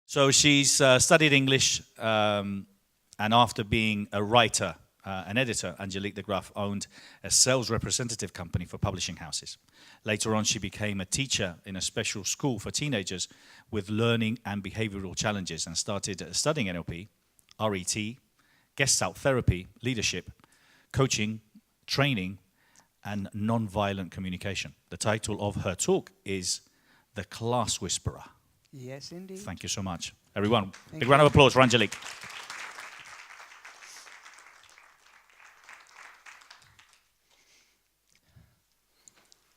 So she's studied English, and after being a writer, an editor, Angelique De Graaf owned a sales representative company for publishing houses. Later on, she became a teacher in a special school for teenagers with learning and behavioral challenges and started studying NLP, RET, Gestalt therapy, leadership, coaching, training, and non-violent communication. The title of her talk is The Class Whisperer. Yes, indeed. Thank you so much. Everyone, big round of applause for Angelique.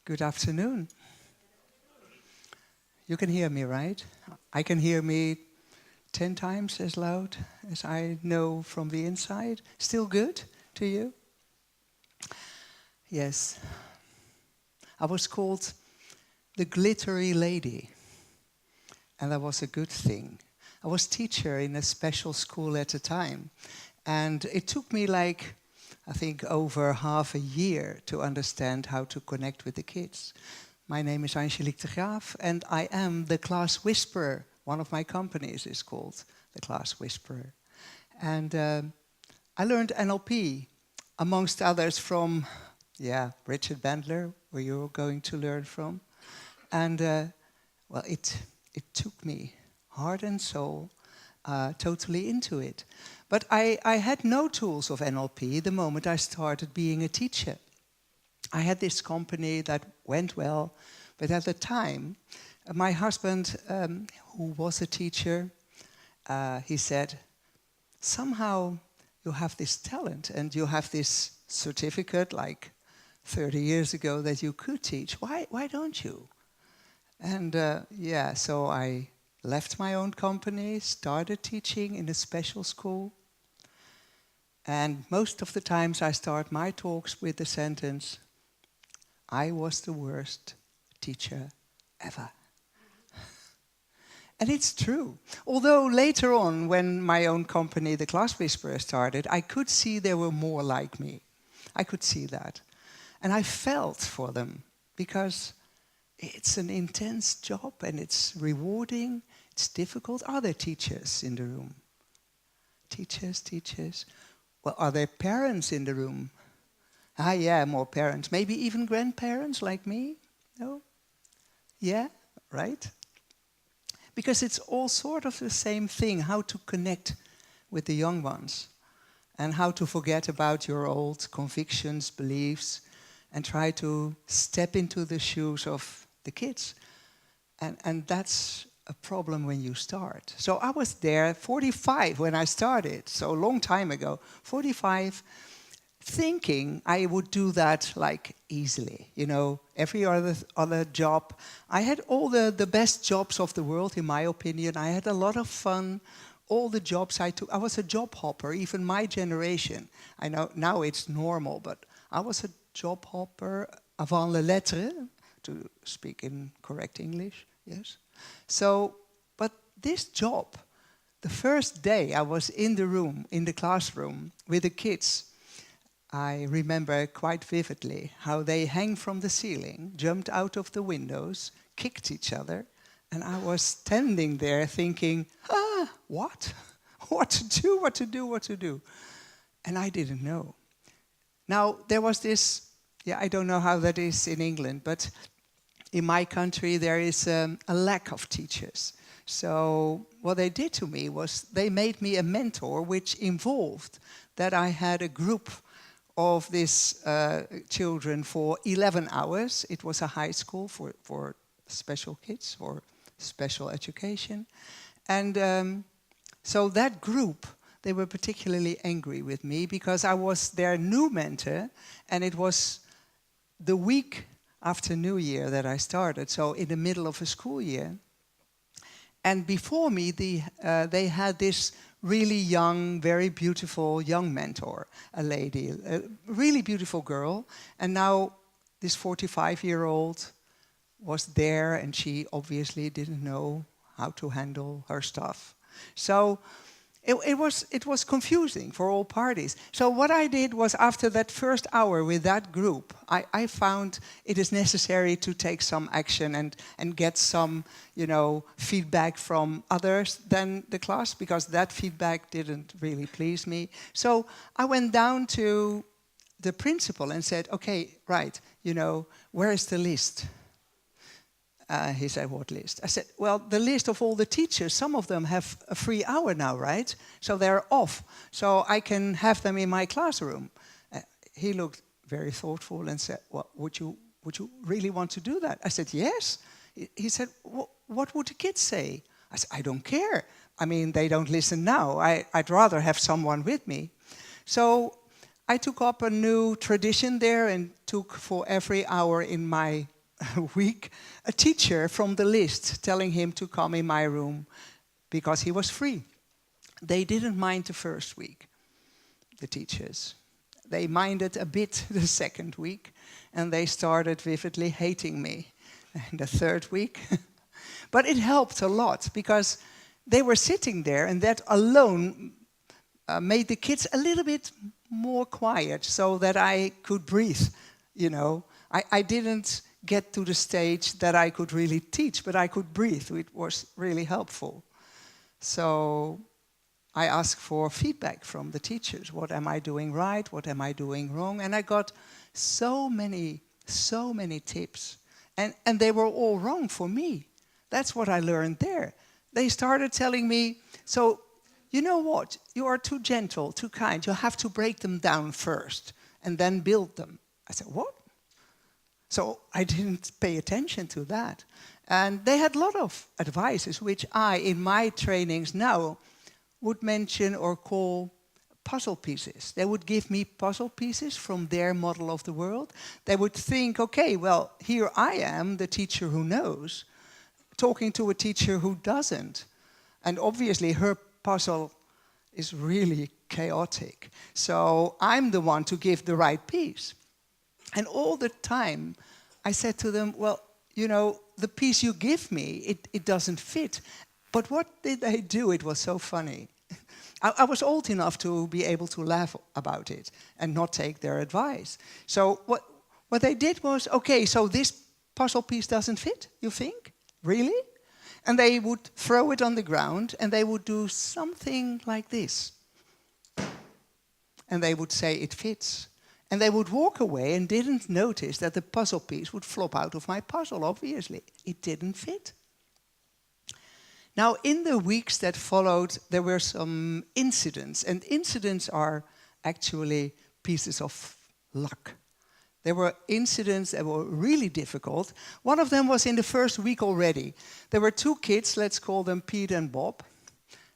Good afternoon. You can hear me, right? I can hear me 10 times as loud as I know from the inside. Still good to you? Yes. I was called the glittery lady, and that was a good thing. I was teacher in a special school at the time, and it took me like, I think, over half a year to understand how to connect with the kids. My name is Angelique De Graaf, and I am the Class Whisperer. One of my companies is called the Class Whisperer. And I learned NLP, amongst others, from Richard Bandler, where you're going to learn from. And well, it took me heart and soul totally into it. But I had no tools of NLP the moment I started being a teacher. I had this company that went well, but at the time, my husband, who was a teacher, he said, somehow you have this talent and you have this certificate like 30 years ago that you could teach. Why don't you? And so I left my own company, started teaching in a special school. And most of the times I start my talks with the sentence, I was the worst teacher ever. And it's true. Although later on, when my own company, the Class Whisperer, started, I could see there were more like me. I could see that. And I felt for them, because it's an intense job and it's rewarding, it's difficult. Are there teachers in the room? Teachers. Well, are there parents in the room? Yeah, more parents. Maybe even grandparents like me? No? Yeah, right? Because it's all sort of the same thing, how to connect with the young ones and how to forget about your old convictions, beliefs, and try to step into the shoes of the kids. And that's a problem when you start. So I was there 45 when I started, so a long time ago, 45, thinking I would do that like easily. You know, every other job. I had all the best jobs of the world, in my opinion. I had a lot of fun. All the jobs I took. I was a job hopper, even my generation. I know now it's normal, but I was a job hopper avant les lettres, to speak in correct English, yes. So, but this job, the first day I was in the room, in the classroom with the kids, I remember quite vividly how they hang from the ceiling, jumped out of the windows, kicked each other, and I was standing there thinking, what? What to do? And I didn't know. Now, there was this, I don't know how that is in England, but in my country there is a lack of teachers. So what they did to me was they made me a mentor, which involved that I had a group of these children for 11 hours. It was a high school for special kids or special education. And so that group, they were particularly angry with me because I was their new mentor, and it was the week after New Year that I started, so in the middle of a school year. And before me, they had this really young, very beautiful young mentor, a lady, a really beautiful girl. And now this 45-year-old was there, and she obviously didn't know how to handle her stuff. So It was confusing for all parties. So what I did was, after that first hour with that group, I found it is necessary to take some action and get some, feedback from others than the class, because that feedback didn't really please me. So I went down to the principal and said, okay, right, where is the list? He said, what list? I said, well, the list of all the teachers. Some of them have a free hour now, right? So they're off. So I can have them in my classroom. He looked very thoughtful and said, well, would you really want to do that? I said, yes. He said, what would the kids say? I said, I don't care. I mean, they don't listen now. I'd rather have someone with me. So I took up a new tradition there and took for every hour in my week a teacher from the list, telling him to come in my room because he was free. They didn't mind the first week, the teachers. They minded a bit the second week, and they started vividly hating me in the third week. But it helped a lot, because they were sitting there, and that alone made the kids a little bit more quiet, so that I could breathe, I didn't get to the stage that I could really teach, but I could breathe. It was really helpful. So I asked for feedback from the teachers. What am I doing right? What am I doing wrong? And I got so many tips. And they were all wrong for me. That's what I learned there. They started telling me, so you know what? You are too gentle, too kind. You have to break them down first and then build them. I said, what? So I didn't pay attention to that. And they had a lot of advices, which I, in my trainings now, would mention or call puzzle pieces. They would give me puzzle pieces from their model of the world. They would think, okay, well, here I am, the teacher who knows, talking to a teacher who doesn't. And obviously her puzzle is really chaotic. So I'm the one to give the right piece. And all the time, I said to them, well, the piece you give me, it doesn't fit. But what did they do? It was so funny. I was old enough to be able to laugh about it and not take their advice. So what they did was, okay, so this puzzle piece doesn't fit, you think? Really? And they would throw it on the ground, and they would do something like this. And they would say, it fits. And they would walk away and didn't notice that the puzzle piece would flop out of my puzzle, obviously. It didn't fit. Now, in the weeks that followed, there were some incidents. And incidents are actually pieces of luck. There were incidents that were really difficult. One of them was in the first week already. There were two kids, let's call them Pete and Bob.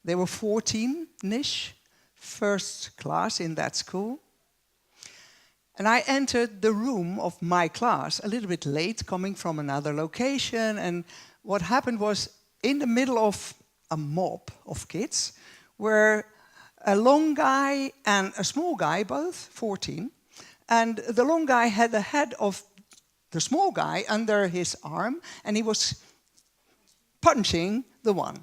They were 14-ish, first class in that school. And I entered the room of my class a little bit late, coming from another location. And what happened was, in the middle of a mob of kids were a long guy and a small guy, both 14. And the long guy had the head of the small guy under his arm, and he was punching the one.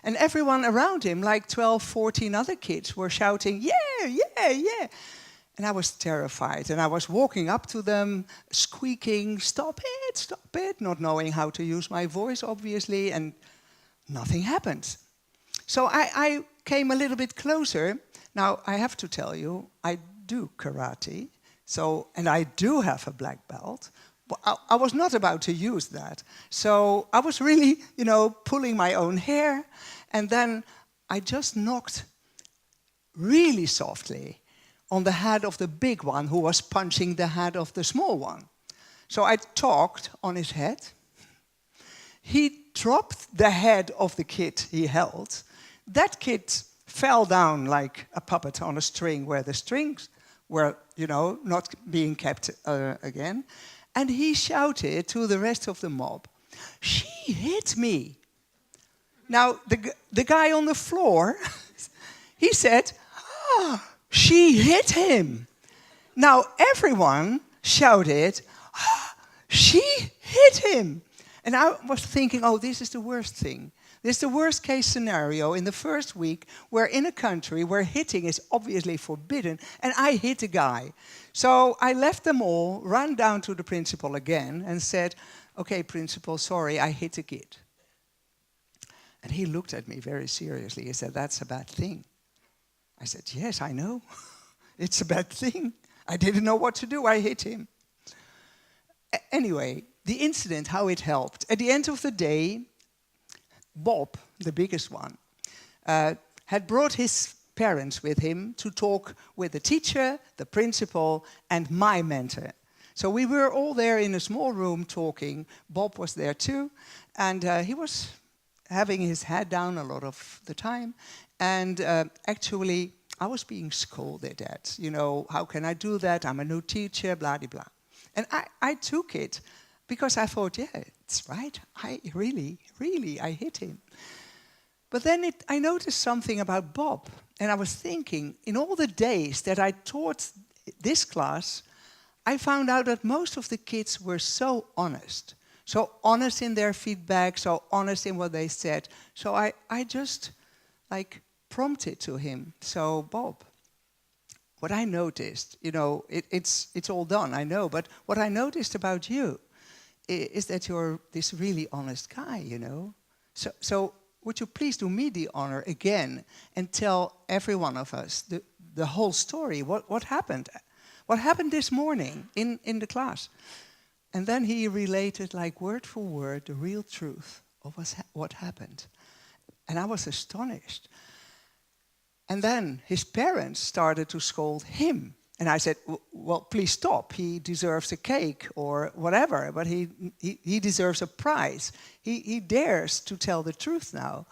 And everyone around him, like 12, 14 other kids, were shouting, yeah, yeah, yeah. And I was terrified, and I was walking up to them, squeaking, stop it, not knowing how to use my voice, obviously, and nothing happened. So I came a little bit closer. Now, I have to tell you, I do karate, and I do have a black belt. I was not about to use that. So I was really, pulling my own hair, and then I just knocked really softly on the head of the big one who was punching the head of the small one. So I talked on his head. He dropped the head of the kid he held. That kid fell down like a puppet on a string where the strings were, not being kept again. And he shouted to the rest of the mob, "She hit me." Now, the guy on the floor, he said, "She hit him." Now everyone shouted, "She hit him." And I was thinking, oh, this is the worst thing. This is the worst case scenario in the first week where in a country where hitting is obviously forbidden, and I hit a guy. So I left them all, ran down to the principal again and said, okay, principal, sorry, I hit a kid. And he looked at me very seriously. He said, that's a bad thing. I said, yes, I know. It's a bad thing. I didn't know what to do. I hit him. Anyway, the incident, how it helped. At the end of the day, Bob, the biggest one, had brought his parents with him to talk with the teacher, the principal, and my mentor. So we were all there in a small room talking. Bob was there too, and he was having his head down a lot of the time. And actually, I was being scolded at, you know, how can I do that? I'm a new teacher, blah, blah, blah. And I took it because I thought, yeah, it's right. I really, I hit him. But then I noticed something about Bob. And I was thinking, in all the days that I taught this class, I found out that most of the kids were so honest in their feedback, so honest in what they said. So I just like prompted to him. So Bob, what I noticed, you know, it's all done, I know, but what I noticed about you is that you're this really honest guy, you know. So would you please do me the honor again and tell every one of us the whole story, what happened? What happened this morning in the class? And then he related like word for word the real truth of what happened. And I was astonished. And then his parents started to scold him. And I said, well, please stop. He deserves a cake or whatever, but he deserves a prize. He dares to tell the truth now.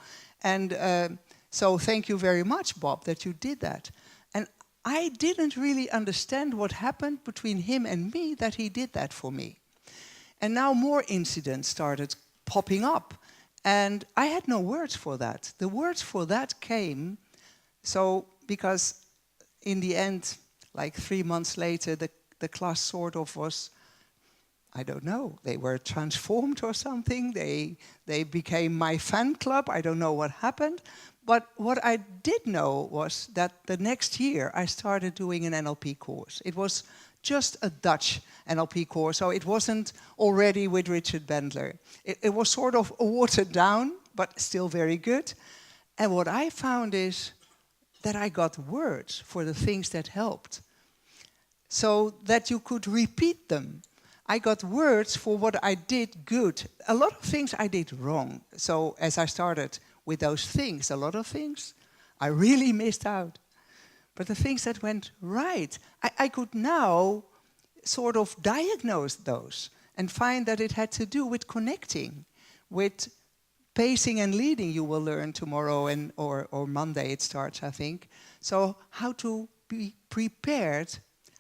And so thank you very much, Bob, that you did that. And I didn't really understand what happened between him and me that he did that for me. And now more incidents started popping up. And I had no words for that. The words for that came, so because in the end, like 3 months later, the class sort of was, I don't know, they were transformed or something. They became my fan club. I don't know what happened. But what I did know was that the next year I started doing an NLP course. It was just a Dutch NLP course, so it wasn't already with Richard Bandler. It was sort of watered down, but still very good. And what I found is that I got words for the things that helped, so that you could repeat them. I got words for what I did good. A lot of things I did wrong. So as I started with those things, a lot of things, I really missed out. But the things that went right, I could now sort of diagnose those and find that it had to do with connecting, with pacing and leading. You will learn tomorrow or Monday it starts, I think. So how to be prepared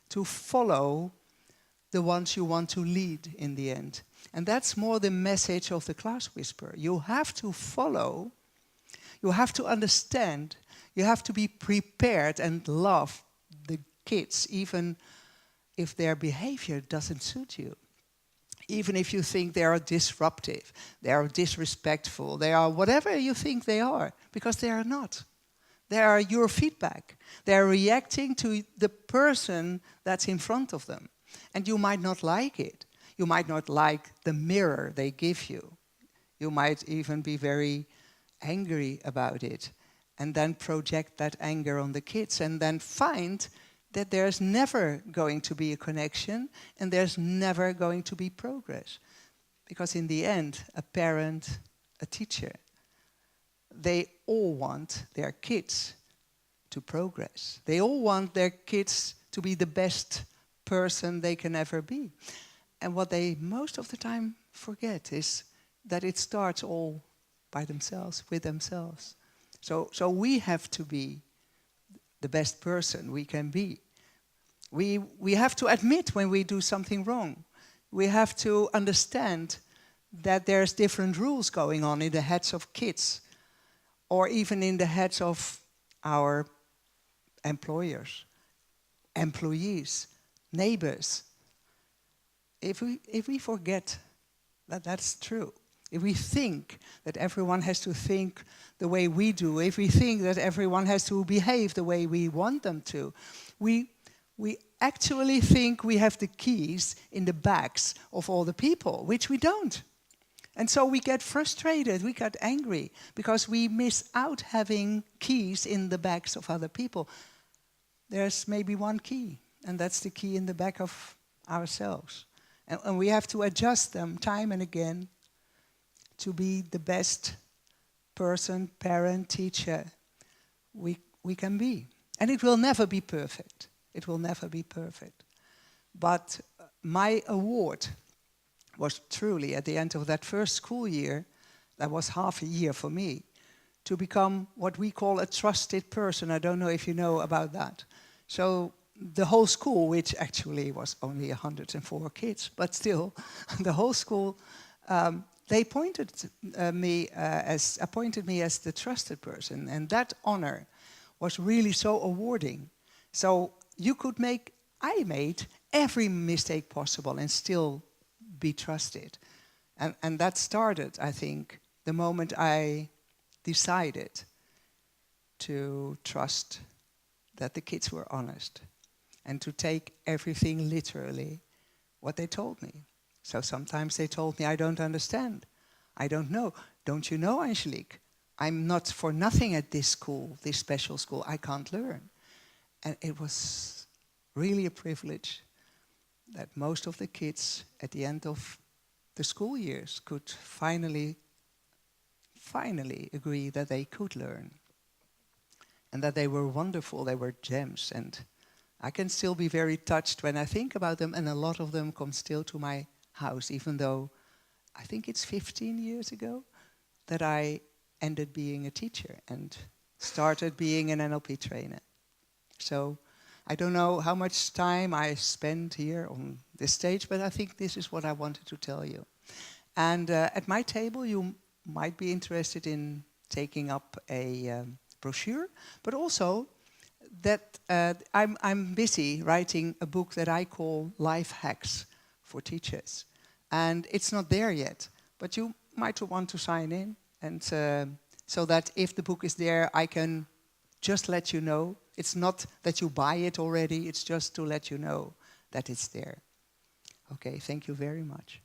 to follow the ones you want to lead in the end. And that's more the message of the Class Whisperer. You have to follow, you have to understand, you have to be prepared and love the kids, even if their behavior doesn't suit you. Even if you think they are disruptive, they are disrespectful, they are whatever you think they are, because they are not. They are your feedback. They are reacting to the person that's in front of them. And you might not like it. You might not like the mirror they give you. You might even be very angry about it, and then project that anger on the kids, and then find that there's never going to be a connection, and there's never going to be progress. Because in the end, a parent, a teacher, they all want their kids to progress. They all want their kids to be the best person they can ever be. And what they most of the time forget is that it starts all by themselves, with themselves. So we have to be the best person we can be. We have to admit when we do something wrong. We have to understand that there's different rules going on in the heads of kids, or even in the heads of our employers, employees, neighbors. If we forget that that's true, if we think that everyone has to think the way we do, if we think that everyone has to behave the way we want them to, we actually think we have the keys in the bags of all the people, which we don't. And so we get frustrated, we get angry, because we miss out having keys in the bags of other people. There's maybe one key, and that's the key in the back of ourselves. And we have to adjust them time and again to be the best person, parent, teacher we can be. And it will never be perfect. It will never be perfect. But my award was truly, at the end of that first school year, that was half a year for me, to become what we call a trusted person. I don't know if you know about that. So the whole school, which actually was only 104 kids, but still, the whole school, they appointed me as the trusted person. And that honor was really so awarding. So I made every mistake possible and still be trusted. And that started, I think, the moment I decided to trust that the kids were honest and to take everything literally, what they told me. So sometimes they told me, I don't understand. I don't know. Don't you know, Angelique? I'm not for nothing at this school, this special school. I can't learn. And it was really a privilege that most of the kids at the end of the school years could finally agree that they could learn. And that they were wonderful, they were gems. And I can still be very touched when I think about them, and a lot of them come still to my house, even though I think it's 15 years ago that I ended being a teacher and started being an NLP trainer. So I don't know how much time I spend here on this stage, but I think this is what I wanted to tell you. And at my table, you might be interested in taking up a brochure, but also that I'm busy writing a book that I call Life Hacks for Teachers. And it's not there yet, but you might want to sign in, and so that if the book is there, I can just let you know. It's not that you buy it already, it's just to let you know that it's there. Okay, thank you very much.